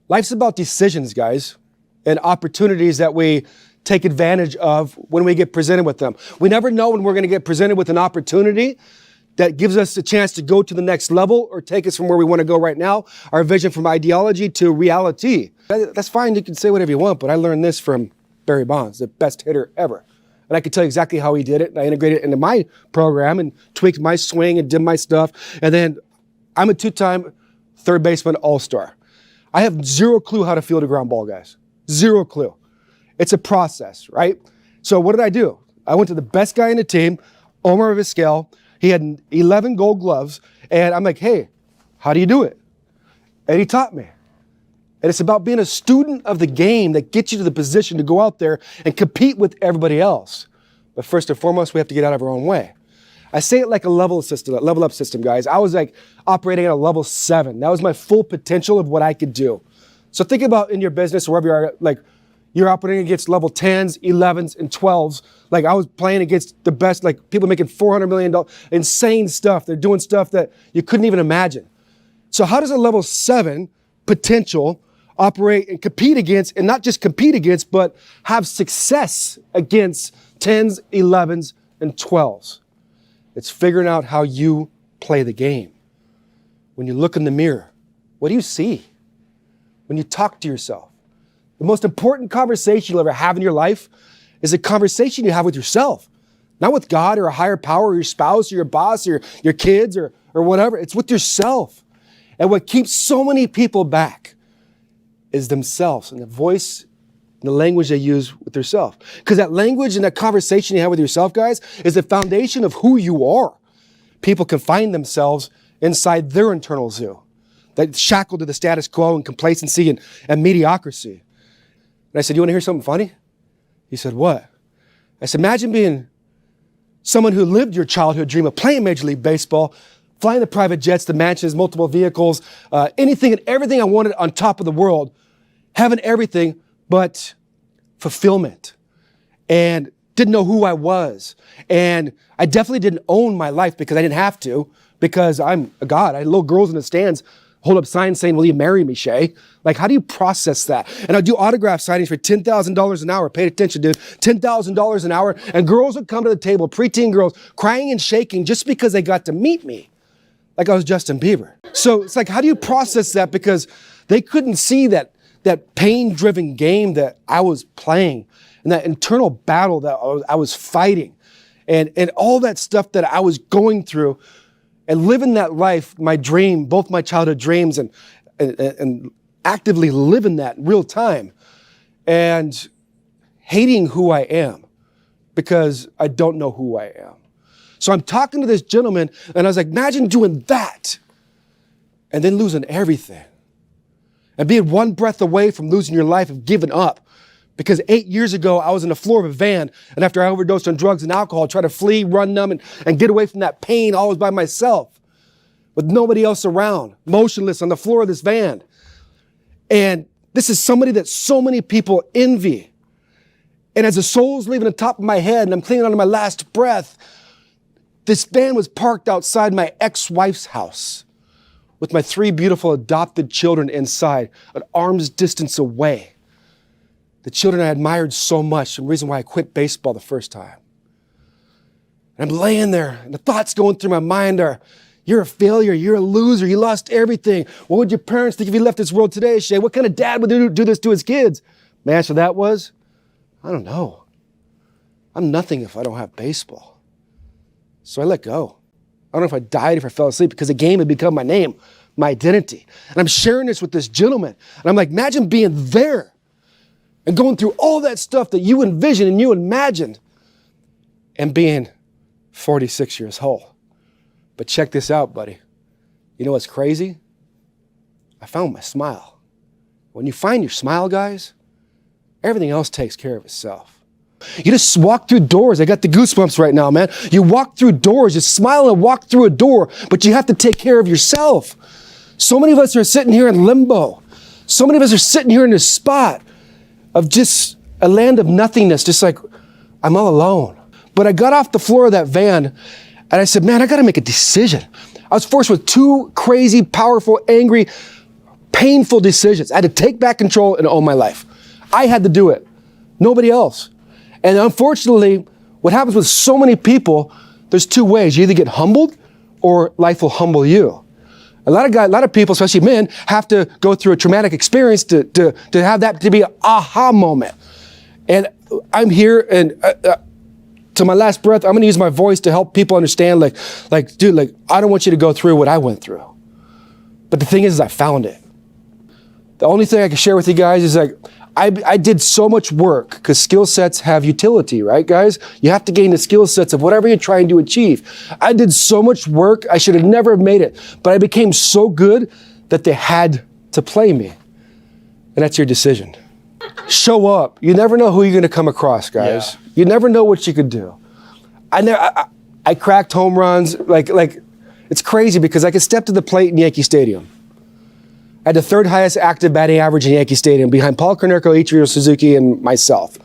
Life's about decisions, guys, and opportunities that we take advantage of when we get presented with them. We never know when we're going to get presented with an opportunity that gives us a chance to go to the next level or take us from where we want to go right now, our vision from ideology to reality. That's fine, you can say whatever you want, but I learned this from Barry Bonds, the best hitter ever. And I can tell you exactly how he did it, and I integrated it into my program and tweaked my swing and did my stuff. And then I'm a two-time third baseman all-star. I have zero clue how to field a ground ball, guys. Zero clue. It's a process, right? So what did I do? I went to the best guy in the team, Omar Vizquel. He had 11 gold gloves, and I'm like, hey, how do you do it? And he taught me. And it's about being a student of the game that gets you to the position to go out there and compete with everybody else. But first and foremost, we have to get out of our own way. I say it like a level up system, guys. I was like operating at a level 7. That was my full potential of what I could do. So think about in your business, wherever you are, like you're operating against level 10s, 11s, and 12s. Like I was playing against the best, like people making $400 million, insane stuff. They're doing stuff that you couldn't even imagine. So how does a level 7 potential operate and compete against, and not just compete against, but have success against 10s, 11s, and 12s? It's figuring out how you play the game. When you look in the mirror, what do you see? When you talk to yourself, the most important conversation you'll ever have in your life is a conversation you have with yourself. Not with God or a higher power or your spouse or your boss or your kids or whatever. It's with yourself. And what keeps so many people back is themselves and the voice and the language they use with themselves. Because that language and that conversation you have with yourself, guys, is the foundation of who you are. People can find themselves inside their internal zoo, that's shackled to the status quo and complacency and mediocrity. And I said, you want to hear something funny? He said, what? I said, imagine being someone who lived your childhood dream of playing Major League Baseball, flying the private jets, the mansions, multiple vehicles, anything and everything I wanted on top of the world, having everything but fulfillment, and didn't know who I was. And I definitely didn't own my life because I didn't have to, because I'm a god. I had little girls in the stands hold up signs saying, will you marry me, Shay? Like, how do you process that? And I'd do autograph signings for $10,000 an hour. Paid attention, dude. $10,000 an hour. And girls would come to the table, preteen girls, crying and shaking just because they got to meet me. Like I was Justin Bieber. So it's like, how do you process that? Because they couldn't see that pain-driven game that I was playing and that internal battle that I was fighting and all that stuff that I was going through and living that life, my dream, both my childhood dreams and actively living that in real time and hating who I am because I don't know who I am. So I'm talking to this gentleman and I was like, imagine doing that and then losing everything and being one breath away from losing your life and giving up. Because 8 years ago, I was in the floor of a van, and after I overdosed on drugs and alcohol, tried to flee, run numb, and get away from that pain always by myself, with nobody else around, motionless on the floor of this van. And this is somebody that so many people envy. And as the soul's leaving the top of my head, and I'm clinging on to my last breath, this van was parked outside my ex-wife's house, with my 3 beautiful adopted children inside, an arm's distance away. The children I admired so much, the reason why I quit baseball the first time. And I'm laying there, and the thoughts going through my mind are, you're a failure, you're a loser, you lost everything. What would your parents think if you left this world today, Shay? What kind of dad would do this to his kids? My answer to that was, I don't know. I'm nothing if I don't have baseball. So I let go. I don't know if I died, if I fell asleep, because the game had become my name, my identity. And I'm sharing this with this gentleman. And I'm like, imagine being there and going through all that stuff that you envisioned and you imagined and being 46 years old. But check this out, buddy. You know what's crazy? I found my smile. When you find your smile, guys, everything else takes care of itself. You just walk through doors. I got the goosebumps right now, man. You walk through doors, you smile and walk through a door, but you have to take care of yourself. So many of us are sitting here in limbo. So many of us are sitting here in this spot of just a land of nothingness, just like, I'm all alone. But I got off the floor of that van and I said, man, I got to make a decision. I was forced with 2 crazy, powerful, angry painful decisions. I had to take back control and own my life. I had to do it. Nobody else. And unfortunately, what happens with so many people, there's two ways. You either get humbled or life will humble you. A lot of people, especially men, have to go through a traumatic experience to have that to be an aha moment. And I'm here, and to my last breath, I'm going to use my voice to help people understand, dude, I don't want you to go through what I went through. But the thing is I found it. The only thing I can share with you guys is I did so much work, because skill sets have utility, right, guys? You have to gain the skill sets of whatever you're trying to achieve. I did so much work, I should have never made it, but I became so good that they had to play me. And that's your decision. Show up. You never know who you're going to come across, guys. Yeah. You never know what you could do. I cracked home runs, it's crazy, because I could step to the plate in Yankee Stadium. I had the third highest active batting average in Yankee Stadium, behind Paul Konerko, Ichiro Suzuki, and myself.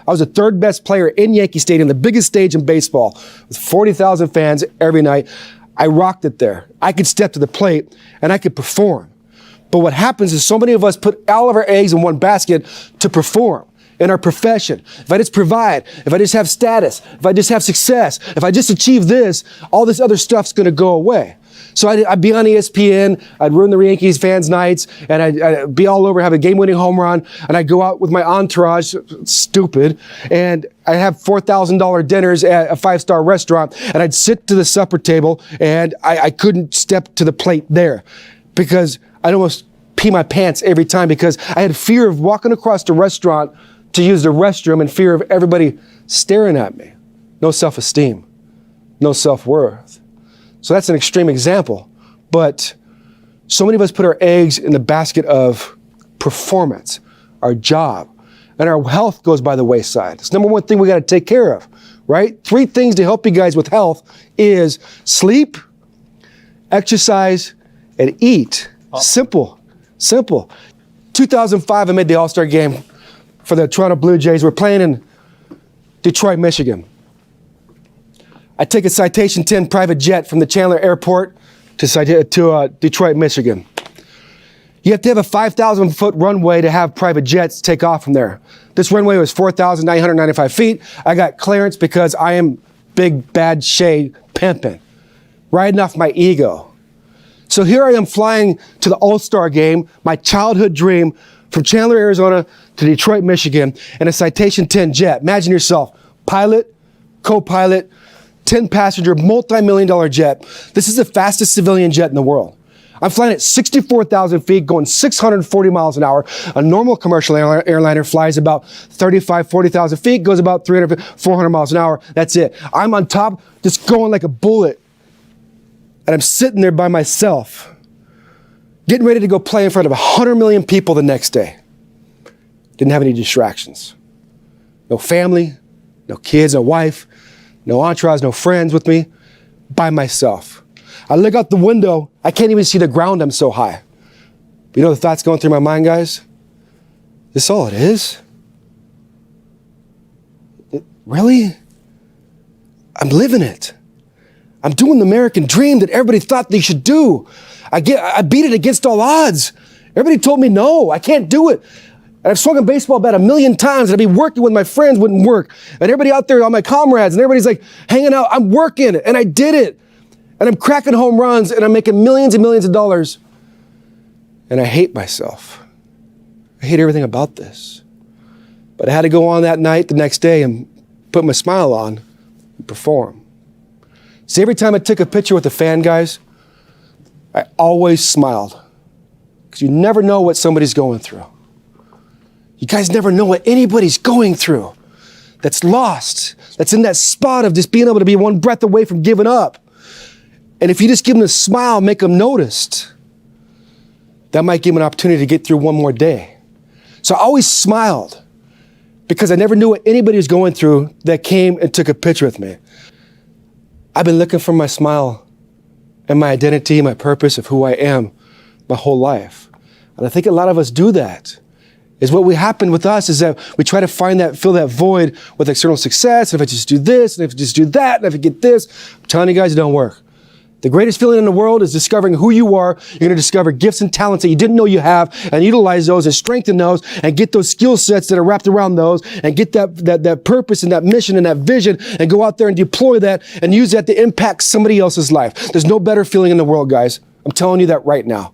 I was the third best player in Yankee Stadium, the biggest stage in baseball, with 40,000 fans every night. I rocked it there. I could step to the plate, and I could perform. But what happens is so many of us put all of our eggs in one basket to perform in our profession. If I just provide, if I just have status, if I just have success, if I just achieve this, all this other stuff's going to go away. So I'd be on ESPN, I'd ruin the Yankees fans' nights, and I'd be all over, have a game-winning home run, and I'd go out with my entourage, stupid, and I'd have $4,000 dinners at a five-star restaurant, and I'd sit to the supper table, and I couldn't step to the plate there, because I'd almost pee my pants every time, because I had fear of walking across the restaurant to use the restroom, and fear of everybody staring at me. No self-esteem, no self-worth. So that's an extreme example, but so many of us put our eggs in the basket of performance, our job, and our health goes by the wayside. It's number one thing we got to take care of, right? 3 things to help you guys with health is sleep, exercise, and eat. Simple. 2005, I made the All-Star game for the Toronto Blue Jays. We're playing in Detroit, Michigan. I take a Citation 10 private jet from the Chandler Airport to Detroit, Michigan. You have to have a 5,000-foot runway to have private jets take off from there. This runway was 4,995 feet. I got clearance because I am big, bad Shay pimping, riding off my ego. So here I am flying to the All-Star game, my childhood dream, from Chandler, Arizona to Detroit, Michigan, in a Citation 10 jet. Imagine yourself, pilot, co-pilot, 10-passenger, multi-million-dollar jet. This is the fastest civilian jet in the world. I'm flying at 64,000 feet, going 640 miles an hour. A normal commercial airliner flies about 35, 40,000 feet, goes about 300, 400 miles an hour. That's it. I'm on top, just going like a bullet. And I'm sitting there by myself, getting ready to go play in front of 100 million people the next day. Didn't have any distractions. No family, no kids, no wife, no entourage, no friends with me, by myself. I look out the window, I can't even see the ground, I'm so high. You know the thoughts going through my mind, guys? This is all it is? Really? I'm living it. I'm doing the American dream that everybody thought they should do. I beat it against all odds. Everybody told me no, I can't do it. And I've swung a baseball bat 1,000,000 times, and I'd be working with my friends, wouldn't work. And everybody out there, all my comrades, and everybody's like hanging out, I'm working, and I did it. And I'm cracking home runs, and I'm making millions and millions of dollars. And I hate myself. I hate everything about this. But I had to go on that night, the next day, and put my smile on and perform. See, every time I took a picture with a fan, guys, I always smiled. Because you never know what somebody's going through. You guys never know what anybody's going through that's lost, that's in that spot of just being able to be one breath away from giving up. And if you just give them a smile, make them noticed, that might give them an opportunity to get through one more day. So I always smiled because I never knew what anybody was going through that came and took a picture with me. I've been looking for my smile and my identity, my purpose of who I am my whole life. And I think a lot of us do that. Is what happened with us is that we try to fill that void with external success. And if I just do this, and if I just do that, and if I get this, I'm telling you guys, it don't work. The greatest feeling in the world is discovering who you are. You're going to discover gifts and talents that you didn't know you have, and utilize those and strengthen those and get those skill sets that are wrapped around those, and get that purpose and that mission and that vision, and go out there and deploy that and use that to impact somebody else's life. There's no better feeling in the world, guys. I'm telling you that right now.